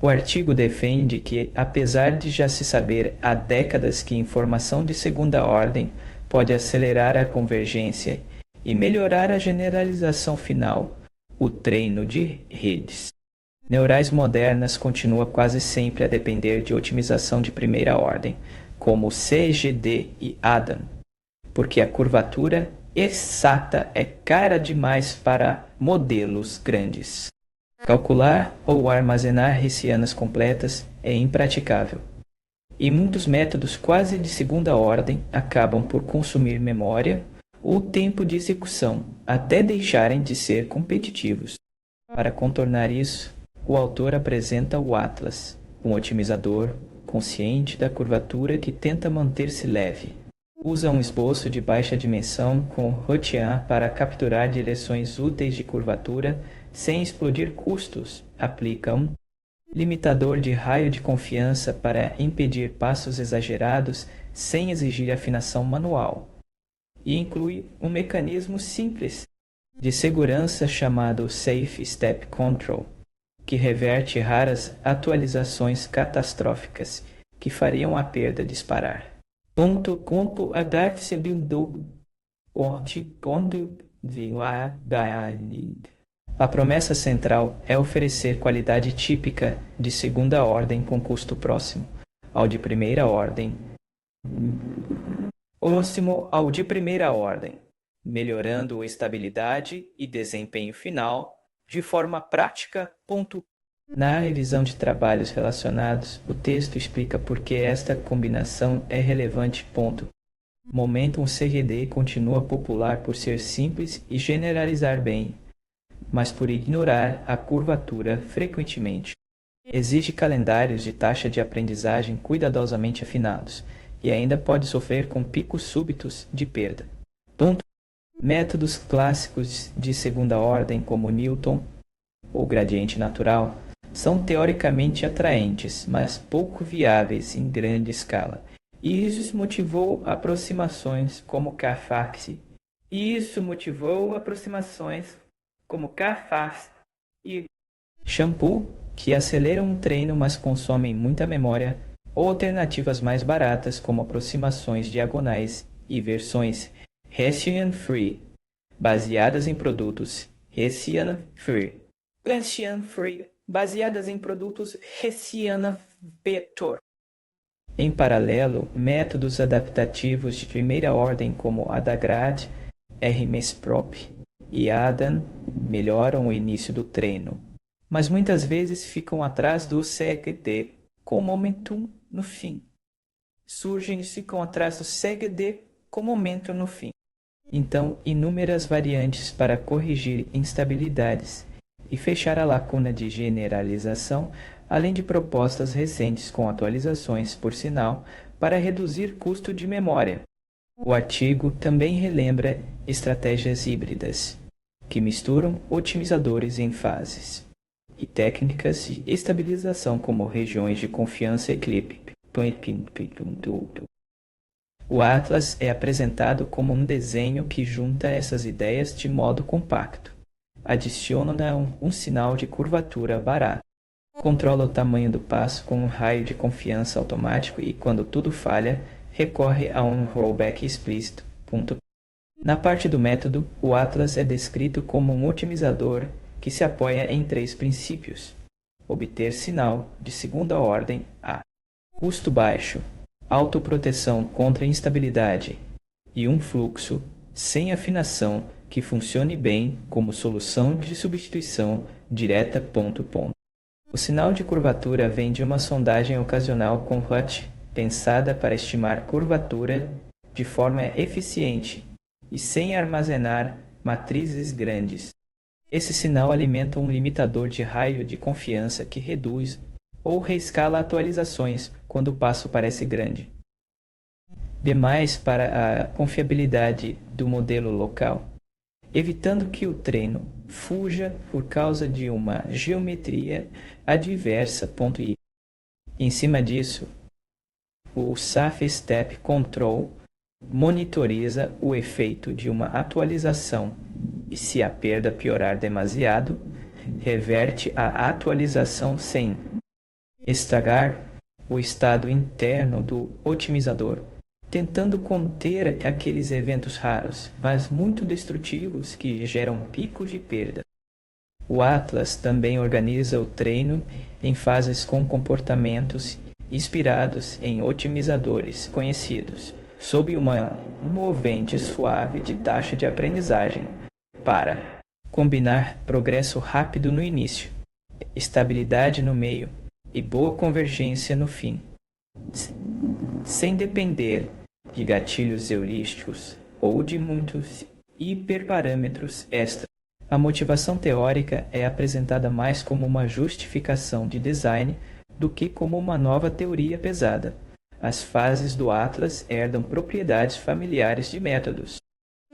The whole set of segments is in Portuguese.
O artigo defende que, apesar de já se saber há décadas que informação de segunda ordem pode acelerar a convergência e melhorar a generalização final, o treino de redes neurais modernas continua quase sempre a depender de otimização de primeira ordem, como CGD e ADAM, porque a curvatura exata é cara demais para modelos grandes. Calcular ou armazenar hessianas completas é impraticável, e muitos métodos quase de segunda ordem acabam por consumir memória ou tempo de execução até deixarem de ser competitivos. Para contornar isso, o autor apresenta o Atlas, um otimizador consciente da curvatura que tenta manter-se leve. Usa um esboço de baixa dimensão com Rothian para capturar direções úteis de curvatura sem explodir custos. Aplica um limitador de raio de confiança para impedir passos exagerados sem exigir afinação manual. E inclui um mecanismo simples de segurança chamado Safe Step Control, que reverte raras atualizações catastróficas que fariam a perda disparar. A promessa central é oferecer qualidade típica de segunda ordem com custo próximo ao de primeira ordem, melhorando estabilidade e desempenho final de forma prática. Na revisão de trabalhos relacionados, o texto explica por que esta combinação é relevante. Momentum CGD continua popular por ser simples e generalizar bem, mas por ignorar a curvatura frequentemente. Exige calendários de taxa de aprendizagem cuidadosamente afinados e ainda pode sofrer com picos súbitos de perda. Métodos clássicos de segunda ordem como Newton ou gradiente natural são teoricamente atraentes, mas pouco viáveis em grande escala. E isso motivou aproximações como K-Fax e Shampoo, que aceleram o treino mas consomem muita memória, ou alternativas mais baratas como aproximações diagonais e versões Hessian-free, baseadas em produtos Hessian-free. Em paralelo, métodos adaptativos de primeira ordem como Adagrad, RMSProp e ADAM melhoram o início do treino, mas muitas vezes ficam atrás do CGD com momentum no fim. Então, inúmeras variantes para corrigir instabilidades e fechar a lacuna de generalização, além de propostas recentes com atualizações, por sinal, para reduzir custo de memória. O artigo também relembra estratégias híbridas, que misturam otimizadores em fases, e técnicas de estabilização como regiões de confiança e clipe. O Atlas é apresentado como um desenho que junta essas ideias de modo compacto. Adiciona um sinal de curvatura barato. Controla o tamanho do passo com um raio de confiança automático e, quando tudo falha, recorre a um rollback explícito. Na parte do método, o Atlas é descrito como um otimizador que se apoia em 3 princípios: obter sinal de segunda ordem a custo baixo, autoproteção contra instabilidade e um fluxo sem afinação que funcione bem como solução de substituição direta. O sinal de curvatura vem de uma sondagem ocasional com RUT pensada para estimar curvatura de forma eficiente e sem armazenar matrizes grandes. Esse sinal alimenta um limitador de raio de confiança que reduz ou reescala atualizações quando o passo parece grande. Demais para a confiabilidade do modelo local, evitando que o treino fuja por causa de uma geometria adversa. E, em cima disso, o Safe Step Control monitoriza o efeito de uma atualização e, se a perda piorar demasiado, reverte a atualização sem estragar o estado interno do otimizador, tentando conter aqueles eventos raros, mas muito destrutivos que geram picos de perda. O Atlas também organiza o treino em fases com comportamentos inspirados em otimizadores conhecidos, sob uma movente suave de taxa de aprendizagem, para combinar progresso rápido no início, estabilidade no meio e boa convergência no fim, sem depender de gatilhos heurísticos ou de muitos hiperparâmetros extra. A motivação teórica é apresentada mais como uma justificação de design do que como uma nova teoria pesada. As fases do Atlas herdam propriedades familiares de métodos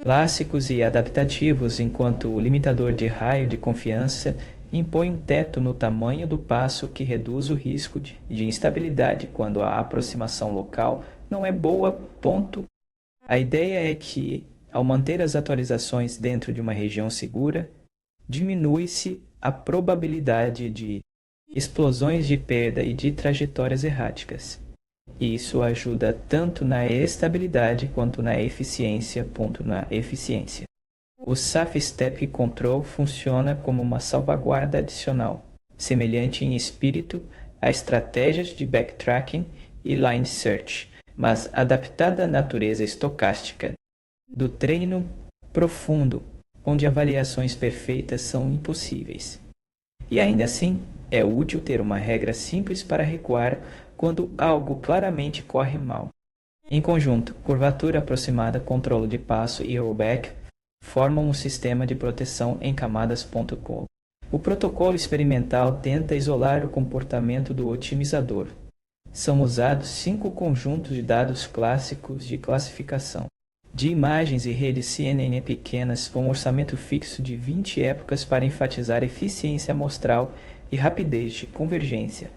clássicos e adaptativos, enquanto o limitador de raio de confiança impõe um teto no tamanho do passo que reduz o risco de instabilidade quando a aproximação local não é boa. Ponto. A ideia é que, ao manter as atualizações dentro de uma região segura, diminui-se a probabilidade de explosões de perda e de trajetórias erráticas. Isso ajuda tanto na estabilidade quanto na eficiência. Na eficiência. O Safe Step Control funciona como uma salvaguarda adicional, semelhante em espírito a estratégias de backtracking e line search, mas adaptada à natureza estocástica do treino profundo, onde avaliações perfeitas são impossíveis. E ainda assim, é útil ter uma regra simples para recuar quando algo claramente corre mal. Em conjunto, curvatura aproximada, controle de passo e rollback formam um sistema de proteção em camadas. O protocolo experimental tenta isolar o comportamento do otimizador. São usados 5 conjuntos de dados clássicos de classificação de imagens e redes CNN pequenas com um orçamento fixo de 20 épocas para enfatizar eficiência amostral e rapidez de convergência.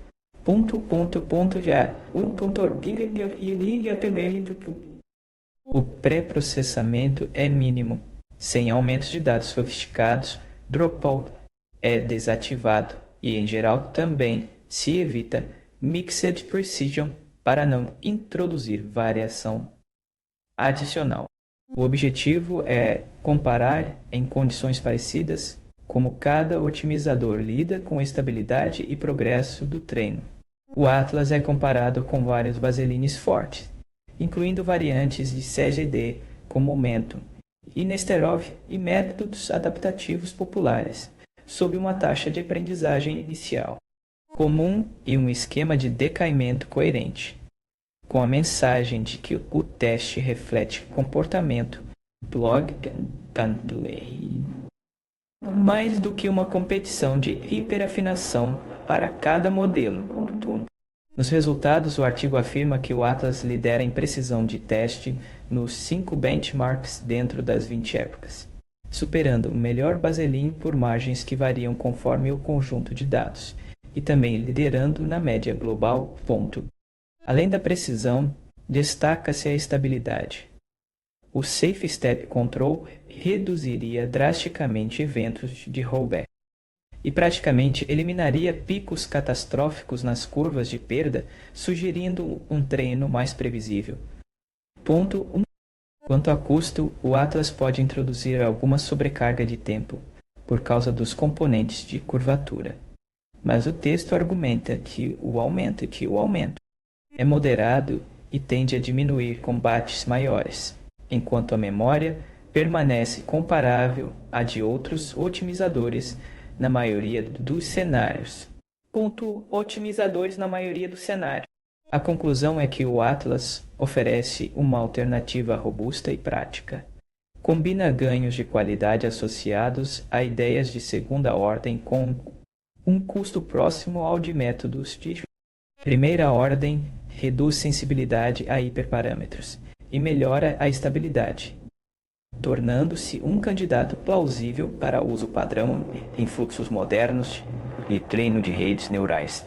O pré-processamento é mínimo. Sem aumentos de dados sofisticados, dropout é desativado e, em geral, também se evita Mixed Precision para não introduzir variação adicional. O objetivo é comparar em condições parecidas como cada otimizador lida com a estabilidade e progresso do treino. O Atlas é comparado com vários baselines fortes, incluindo variantes de CGD com Momentum e Nesterov e métodos adaptativos populares, sob uma taxa de aprendizagem inicial comum e um esquema de decaimento coerente, com a mensagem de que o teste reflete comportamento plug and play, mais do que uma competição de hiperafinação para cada modelo. Nos resultados, o artigo afirma que o Atlas lidera em precisão de teste nos 5 benchmarks dentro das 20 épocas, superando o melhor baseline por margens que variam conforme o conjunto de dados, e também liderando na média global. Além da precisão, destaca-se a estabilidade. O Safe Step Control reduziria drasticamente eventos de rollback e praticamente eliminaria picos catastróficos nas curvas de perda, sugerindo um treino mais previsível. Ponto 1. Quanto a custo, o Atlas pode introduzir alguma sobrecarga de tempo por causa dos componentes de curvatura. Mas o texto argumenta que o aumento é moderado e tende a diminuir combates maiores, enquanto a memória permanece comparável à de outros otimizadores na maioria dos cenários. Otimizadores na maioria dos cenários. A conclusão é que o Atlas oferece uma alternativa robusta e prática. Combina ganhos de qualidade associados a ideias de segunda ordem com um custo próximo ao de métodos de primeira ordem, reduz sensibilidade a hiperparâmetros e melhora a estabilidade, tornando-se um candidato plausível para uso padrão em fluxos modernos de treino de redes neurais.